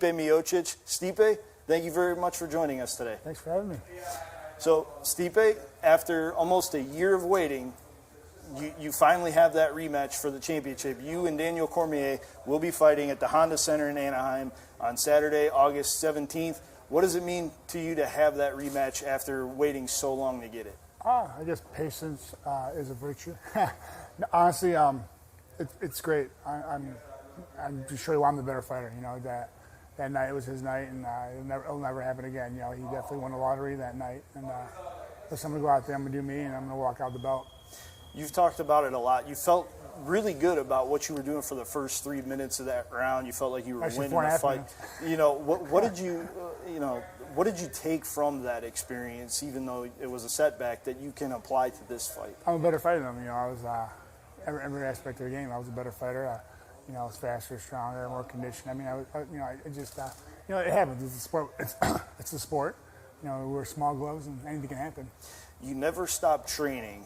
Miocic. Stipe, thank you very much for joining us today. Thanks for having me. So, Stipe, after almost a year of waiting, you finally have that rematch for the championship. You and Daniel Cormier will be fighting at the Honda Center in Anaheim on Saturday, August 17th. What does it mean to you to have that rematch after waiting so long to get it? I guess patience is a virtue. Honestly, it's great. I'm just sure I'm the better fighter. You know, that night was his night, and it'll never happen again. You know, he definitely won the lottery that night, and listen, I'm gonna go out there, I'm gonna do me, and I'm gonna walk out the belt. You've talked about it a lot. You felt really good about what you were doing for the first 3 minutes of that round. You felt like you were Actually, winning the fight. minutes. You know, what did you, what did you take from that experience, even though it was a setback, that you can apply to this fight? I'm a better fighter than him. You know, I was every aspect of the game. I was a better fighter. You know, I was faster, stronger, more conditioned. I mean, it happens. It's a sport. It's a sport. You know, we wear small gloves, and anything can happen. You never stopped training,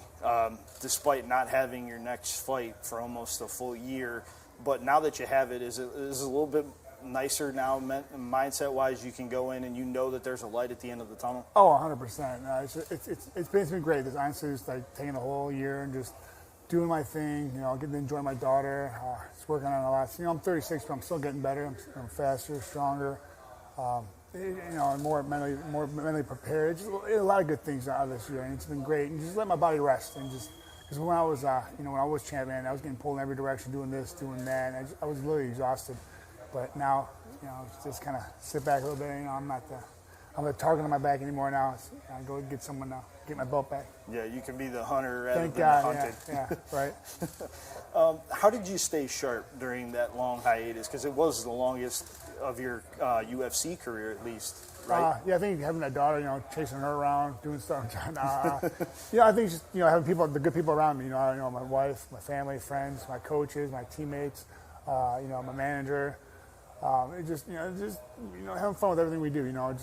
despite not having your next fight for almost a full year. But now that you have it, is it a little bit nicer now, mindset-wise? You can go in and you know that there's a light at the end of the tunnel. Oh, 100%. It's been great. It's honestly just like taking the whole year and just doing my thing. You know, getting to enjoy my daughter. Just working on a lot. You know, I'm 36, but I'm still getting better. I'm faster, stronger. You know, more mentally prepared. Just a lot of good things out of this year, and it's been great. And just let my body rest, and just because when I was, when I was champion, I was getting pulled in every direction, doing this, doing that. And I was literally exhausted. But now, you know, just kind of sit back a little bit. You know, I'm not the target on my back anymore now. I go get someone now, get my belt back. Yeah, you can be the hunter rather Thank than God, the hunted. Yeah, right. How did you stay sharp during that long hiatus? Because it was the longest of your UFC career, at least, right? Yeah, I think having that daughter, you know, chasing her around, doing stuff. Yeah, I think just, you know, having the good people around me. You know, my wife, my family, friends, my coaches, my teammates. You know, my manager. Just having fun with everything we do. You know, it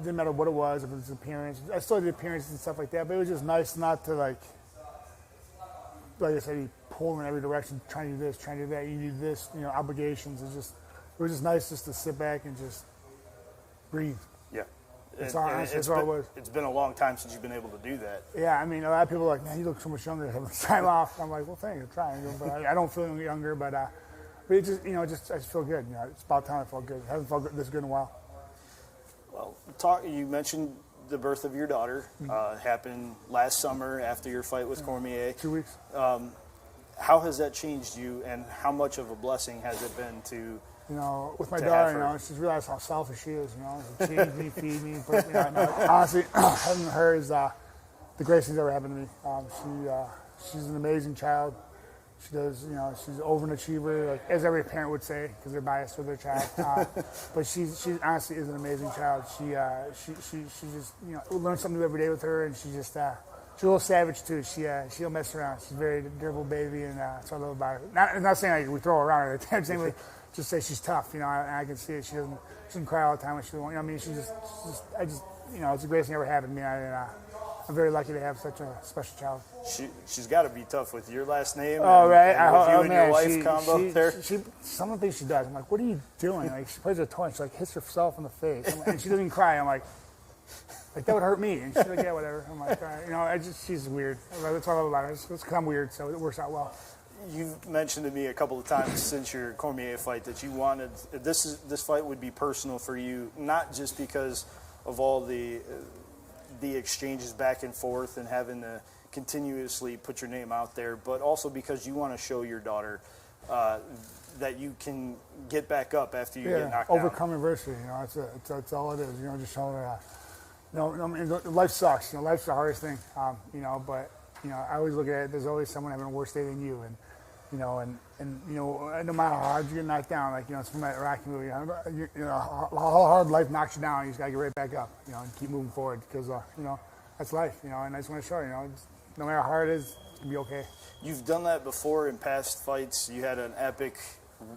didn't matter what it was, if it was appearance. I still did appearances and stuff like that, but it was just nice not to like I said, you pull in every direction, trying to do this, trying to do that. You need this, you know, obligations. It was just nice just to sit back and just breathe. Yeah. That's all it was. It's been a long time since you've been able to do that. Yeah, I mean, a lot of people are like, man, you look so much younger having time off. I'm like, well, thanks, I'm trying. But I don't feel younger, but it just, you know, I just feel good. You know, it's about time I felt good. I haven't felt this good in a while. Well, you mentioned the birth of your daughter. Happened last summer after your fight with Cormier. 2 weeks. How has that changed you, and how much of a blessing has it been to? You know, with my daughter, you know, she's realized how selfish she is. You know, she feeds me, feed me. But, you know, honestly, having her is the greatest thing's ever happened to me. She's an amazing child. She does, you know, she's an overachiever, like, as every parent would say, because they're biased with their child. But she honestly is an amazing child. She just, you know, learn something new every day with her, and she's just, she's a little savage too. She'll mess around. She's a very durable baby, and that's what I love about her. Not saying like we throw her around at the time, saying just say she's tough. You know, and I can see it. She doesn't cry all the time when she doesn't. You know, I mean, you know, it's the greatest thing ever happened to me. I'm very lucky to have such a special child. She's got to be tough with your last name. Oh, right. And with you and your wife combo there. Some of the things she does, I'm like, what are you doing? Like, she plays with a toy and she like hits herself in the face, and she doesn't even cry. I'm like that would hurt me. And she's like, yeah, whatever. I'm like, all right. You know, she's weird. That's what I love about her. It's because I'm weird, so it works out well. You've mentioned to me a couple of times since your Cormier fight that you wanted this fight would be personal for you, not just because of all the exchanges back and forth and having to continuously put your name out there, but also because you want to show your daughter that you can get back up after you get knocked overcome adversity. You know, that's all it is. You know, just showing her. You know, I mean, life sucks. You know, life's the hardest thing. You know, but you know, I always look at it. There's always someone having a worse day than you, and you know, and you know, no matter how hard you get knocked down, like, you know, it's from that Rocky movie. You know, how hard life knocks you down, you just gotta get right back up. You know, and keep moving forward because you know, that's life. You know, and I just want to show you, you know, no matter how hard it is, it's gonna be okay. You've done that before in past fights. You had an epic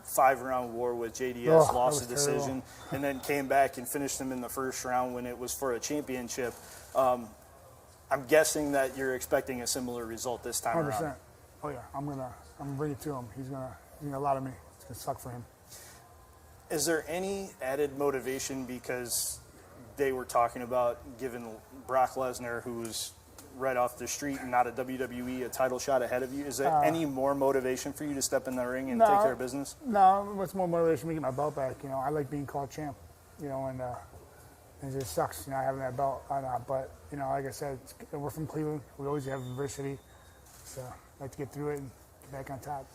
5-round war with JDS, lost the decision, terrible. And then came back and finished him in the first round when it was for a championship. I'm guessing that you're expecting a similar result this time 100%. around. Oh yeah, I'm gonna bring it to him. He's gonna allow me. It's gonna suck for him. Is there any added motivation because they were talking about giving Brock Lesnar, who's right off the street and not a WWE, a title shot ahead of you? Is there any more motivation for you to step in the ring and take care of business? No, what's more motivation to get my belt back? You know, I like being called champ. You know, and it just sucks, you know, having that belt. But you know, like I said, we're from Cleveland. We always have adversity, so I like to get through it and get back on top.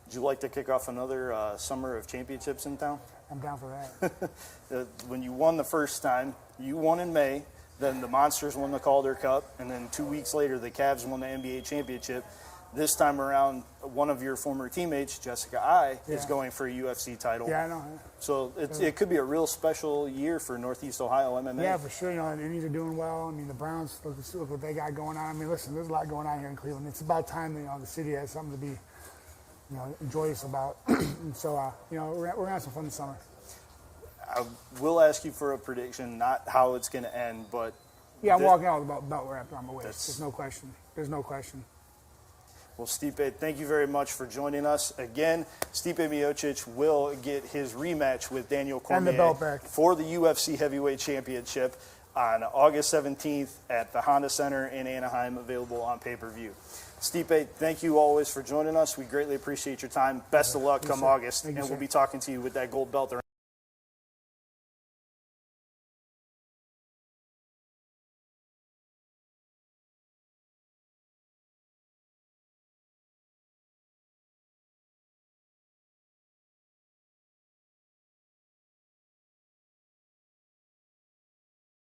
Would you like to kick off another summer of championships in town? I'm down for that. When you won the first time, you won in May. Then the Monsters won the Calder Cup, and then 2 weeks later, the Cavs won the NBA championship. This time around, one of your former teammates, Jessica Ai, is going for a UFC title. Yeah, I know. So it could be a real special year for Northeast Ohio MMA. Yeah, for sure. You know, the Indians are doing well. I mean, the Browns, look what they got going on. I mean, listen, there's a lot going on here in Cleveland. It's about time that, you know, the city has something to be, you know, joyous about. And so, you know, we're going to have some fun this summer. I will ask you for a prediction, not how it's going to end, but... Yeah, I'm walking out with a belt wrapped around my waist. There's no question. There's no question. Well, Stipe, thank you very much for joining us. Again, Stipe Miocic will get his rematch with Daniel Cormier and the belt back for the UFC Heavyweight Championship on August 17th at the Honda Center in Anaheim, available on pay-per-view. Stipe, thank you always for joining us. We greatly appreciate your time. Best of luck come August, and we'll be talking to you with that gold belt around.